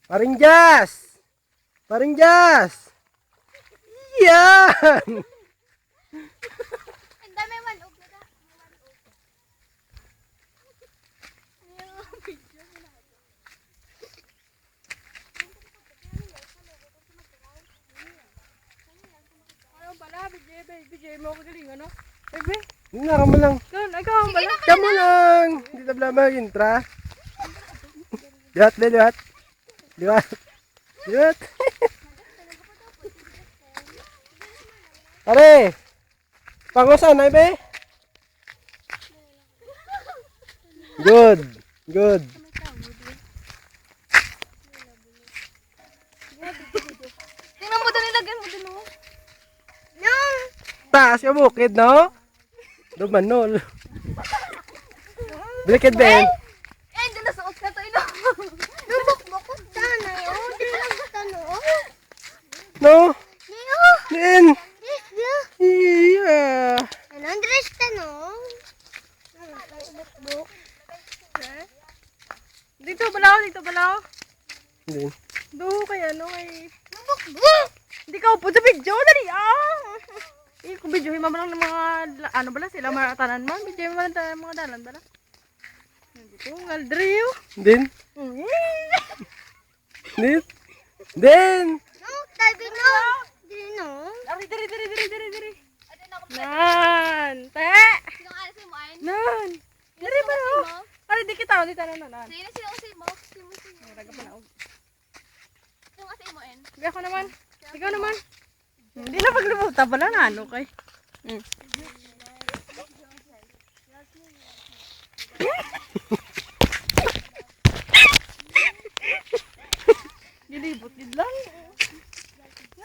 Paring Jazz! Paring Jazz! Yan! Ang dami manok na. Ano pala, BJ mo ako galing, ano? Bebe, Nara mo lang. doon, ikaw ang bala. Kamu lang! Hindi na blama yung intra. Lihat, lihat. Lihat. Lihat. Pare! Pangusan na be? Good. Good. Tingnan mo doon, nilagyan mo doon, oh. Taas yung bukid, no? Dumanol. Blikid Ben. Eh, doon nasuot na to, ino. Lubok-bukot sana, oh. Di lang gusto, no? No? Niyo. Din. Niyo. Iya. Ano, Andres ka, no? Lubok-buk. Dito, balaw, dito, balaw. Din. Doon kay ano, kay... Lubok-buk. Hindi ka upo sa video, dali, kung videohin mo lang ng mga, ano bala sila, mga tanan man, videohin mo lang ng mga dalan bala. Dito, ngaldriw. Din. Din. Din. No, tabi, no. Di, no. Diri. Nan, te. Sinong alisin mo, Ayn? Nan. Diri ba no? Pare di kita, di tanan nan. Sino mo? Sino mo? Raga pa na. Sinong alisin mo, Ayn? Hindi ako naman. Ikaw naman. Hindi na paglibutan pala na ano kay. Gilibot din lang.